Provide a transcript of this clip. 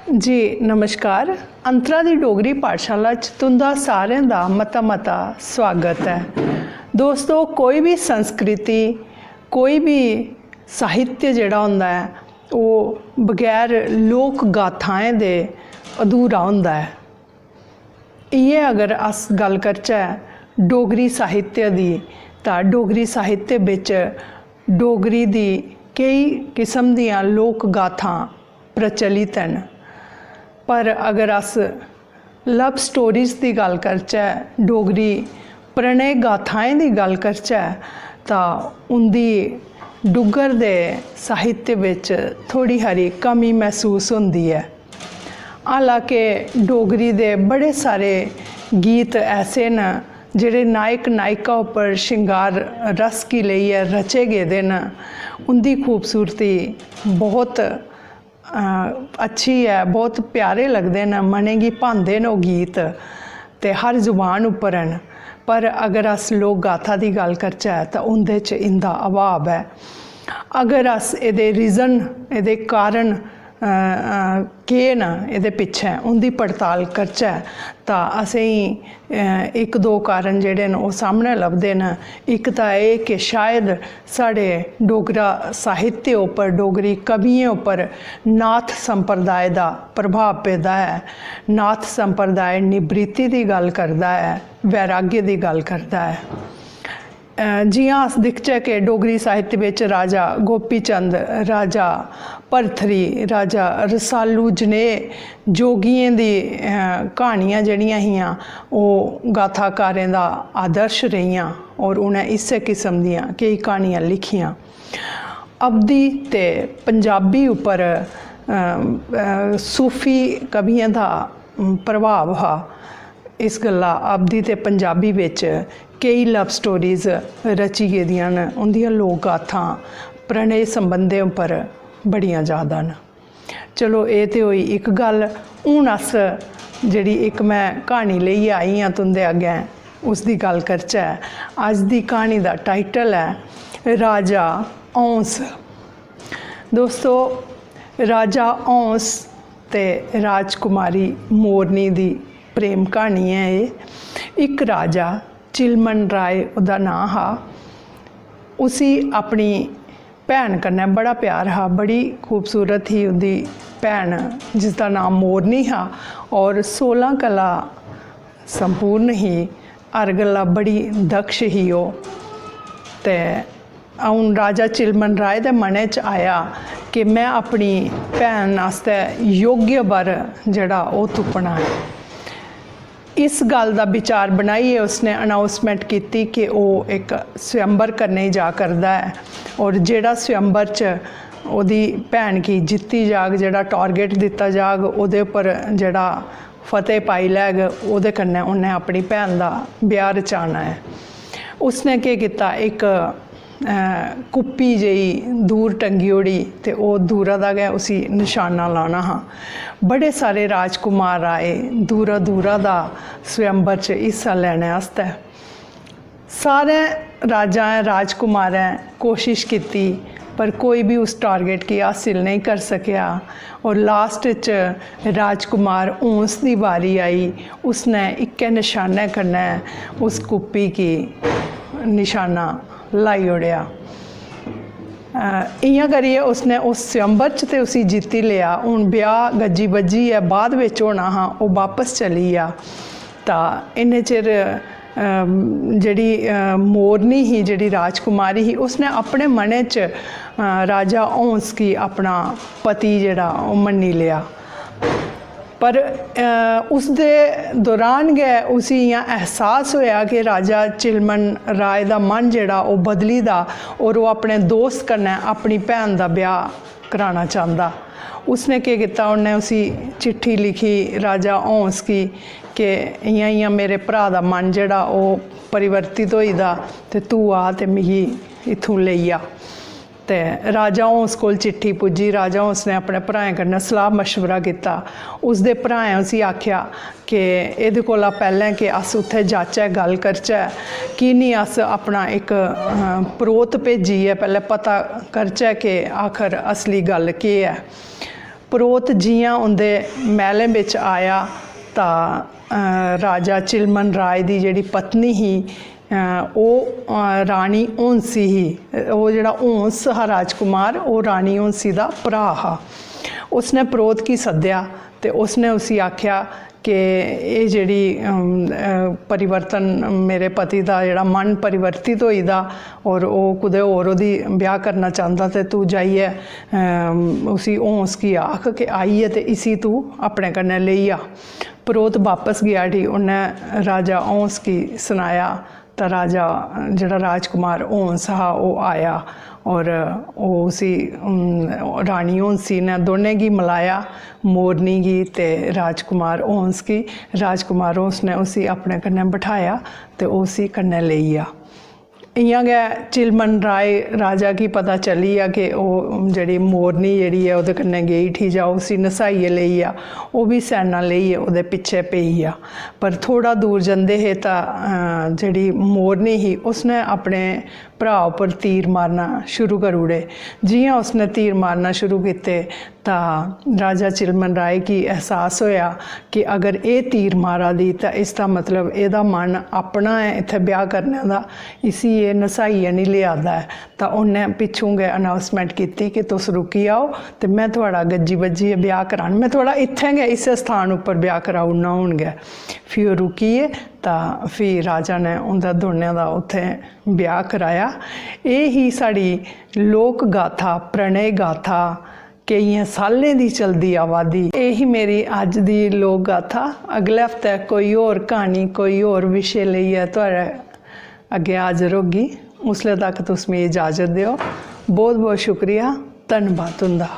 जी नमस्कार। अंतरा दी डोगरी पाठशाला च तुंदा सारें दा मता स्वागत है। दोस्तों, कोई भी संस्कृति कोई भी साहित्य जिहड़ा हुंदा है वो बगैर लोक गाथाएं दे अधूरा हुंदा है। इ'यै अगर अस गल करचै डोगरी साहित्य दी तां डोगरी साहित्य बिच डोगरी दी कई किस्म दियां लोक गाथां प्रचलित हैं। पर अगर अस लव स्टोरीज़ की गल करचै, डोगरी प्रणय गाथाएं की गल करचै तां उंदी डुग्गर दे साहित्य विच थोड़ी हारी कमी महसूस होंदी है। हालांकि डोगरी दे बड़े सारे गीत ऐसे न जिहड़े नायक नायिका उपर श्रृंगार रस की लेइयै रचे गेदे न। उंदी खूबसूरती बहुत अच्छी है, बहुत प्यारे लगते हैं, मने गी भांदे न वो गीत ते हर जुबान उपर हैं। पर अगर अस लोक गाथा की गल करचै तां उंदे च इंदा अभाव है। अगर अस एदे रीज़न एदे कारण केह् न एदे पिच्छे उंदी पड़ताल करचै तां असेंगी एक दो कारण जेह्ड़े न ओह् सामने लभदे न। इक तां एह् कि शायद साढ़े डोगरा साहित्य उपर डोगरी कवियें उपर नाथ संप्रदाय दा प्रभाव पेदा है। नाथ संप्रदाय निवृत्ति की गल करदा है, वैराग्य की गल करदा है। जियां अस दिखचै कि डोगरी साहित्य विच राजा गोपी चंद, राजा भरथरी, राजा रसालू जनेह् जोगियें दी कहानियां जड़ियां हियां ओह गाथाकारें दा आदर्श रहियां और उन्हें इस्सै किस्म दियां कई कहानियां लिखियां। अवधी ते पंजाबी उपर सूफी कवियें दा प्रभाव हा। इस गल्ला अवधी ते पंजाबी विच कई लव स्टोरीज़ रची गेदियां न। उंदियां लोक गाथां प्रणय संबंधें उपर बड़ियां ज़्यादा न। चलो ये तो होई एक गल। हुण अस जिहड़ी एक मैं कहानी लेइयै आई हाँ तुंदे अग्गें उसकी गल करचै। अज दी कहानी दा टाइटल है राजा औंस। दोस्तों, राजा औंस ते राजकुमारी मोरनी दी प्रेम कहानी है। एक राजा चिलमन राय उदा नाम हा। उसी अपनी भैन कन्नै बड़ा प्यार हा, बड़ी खूबसूरत ही उदी भैन जिसका नाम मोरनी हा और 16 कला संपूर्ण ही, हर गल्ला बड़ी दक्ष ही। वो ते हूँ राजा चिलमन राय दे मनै च आया कि मैं अपनी भैन आस्तै योग्य वर जड़ा वो तुप्पना है। इस गल का विचार बनाइए उसने अनाउंसमेंट की कि वो एक स्वयंवर करने जा करदा है और जेड़ा स्वयंवर च ओदी भैन की जित्ती जाग, जेड़ा टारगेट दिता जाग, उहदे उपर जेड़ा फतेह पाई लैग, उहदे कन्नै उन्हें अपनी भैन का ब्याह रचाना है। उसने केह् कीता, एक कुप्पी जही दूर टंगी ओड़ी ते ओह दूरा दा गै उसी निशाना लाना हा। बड़े सारे राजकुमार आए दूरा दूरा दा स्वयंवर च हिस्सा लैने आस्तै। सारे राजाएं राजकुमारें कोशिश की पर कोई भी उस टारगेट की हासिल नहीं कर सकिया और लास्ट च राजकुमार औंस की बारी आई। उसने इक्के निशाने कन्नै उस कुप्पी की निशाना लाई ओड़िया। इयां करिए उसने उस स्वयंवर च ते उसी जीती लिया। हुण ब्याह गज्जी बज्जी है बाद विच होना हा, वो वापस चली आ। तां इन्ने चिर जड़ी मोरनी ही, जड़ी राजकुमारी ही, उसने अपने मने च राजा औंस की अपना पति जड़ा वो मन्नी लिया। पर उस दे दौरान गै उसी इयां एहसास होया कि राजा चिलमन राय दा मन जेड़ा वो बदली दा और वो अपने दोस्त कन्नै अपनी भैन दा ब्याह कराना चाहता। उसने केह् कीता, उन्हें उसी चिट्ठी लिखी राजा औंस की कि इयां इयां मेरे भरा दा मन जेड़ा वो परिवर्तित होई दा ते तू आ ते मिगी इत्थों लेई आ। ते राजा औंस कोल चिट्ठी पुज्जी। राजा औंस ने अपने भ्राएं कन्नै सलाह मशवरा किया। उसदे भ्राएं उसी आख्या कि एह्दे कोला पैह्लें कि अस उत्थे जाचै गल करचै, कि नहीं अस अपना एक परोत भेजिए पैह्ले पता करचै कि आखर असली गल केह् है। परोत जियां उंदे महलें बिच आया तां राजा चिलमन राय दी जिहड़ी पत्नी ही ਉਹ रानी हंसी ही, वो जिहड़ा हंस हा राजकुमार वो रानी हंसी दा भरा हा। उसने परोत की सद्या ते उसने उसी आख्या कि ये जिहड़ी परिवर्तन मेरे पति दा जिहड़ा मन परिवर्तित होई दा और वो कुदै होर ओहदी ब्याह करना चाहता ते तू जाइए उसी हंस की आख कि आइए ते इसी तू अपने कन्नै लेई आ। परोत वापस गया ठी, उन्हें राजा हंस की सुनाया तो राजा जिहड़ा राजकुमार हंस हा वो आया और वो उसी रानी हंसी ने दोने गी मिलाया, मोरनी गी ते राजकुमार हंस की। राजकुमार हंस ने उसी अपने कन्नै बिठाया तो उसी कन्नै लेई आ। इयां गै चिलमन राय राजा की पता चली आ कि वो जिहड़ी मोरनी जिहड़ी है उहदे कन्नै गेई ठी जां उसी नसाइए लेई आ, वो भी सैना लेइयै उहदे पिछे पेई आ। पर थोड़ा दूर जंदे हे तां जिहड़ी मोरनी ही उसने अपने भरा उपर तीर मारना शुरू कर उड़े। जियां उसने तीर मारना शुरू किते तां राजा चिलमन राय की एहसास होया कि अगर ये तीर मारा दी तो इसका मतलब एदा मन अपना है इत्थे ब्याह करने दा, इसी ये नसाइए नहीं लिया है। तो उन्हें पिछों गै अनाउंसमेंट की कि तुस रुकी आओ तो मैं थोड़ा गज्जी बज्जिए ब्याह करा, मैं थोड़ा इत्थे गै इस स्थान उपर ब्याह कराउना हून गै। फिर रुकीए तो फिर राजा ने उनका दोनों का उत्थे ब्याह कराया। ये ही साड़ी लोक गाथा, प्रणय गाथा कई सालें दी चलदी आवा दी। यही मेरी अज दी लोक गाथा। अगले हफ्ते कोई और कहानी कोई और विषय लेइयै तुहाड़े अगे हाजिर होगी। उसले तक तुस मिगी इजाजत दिओ। बहुत बहुत शुक्रिया, धन्नवाद तुंदा।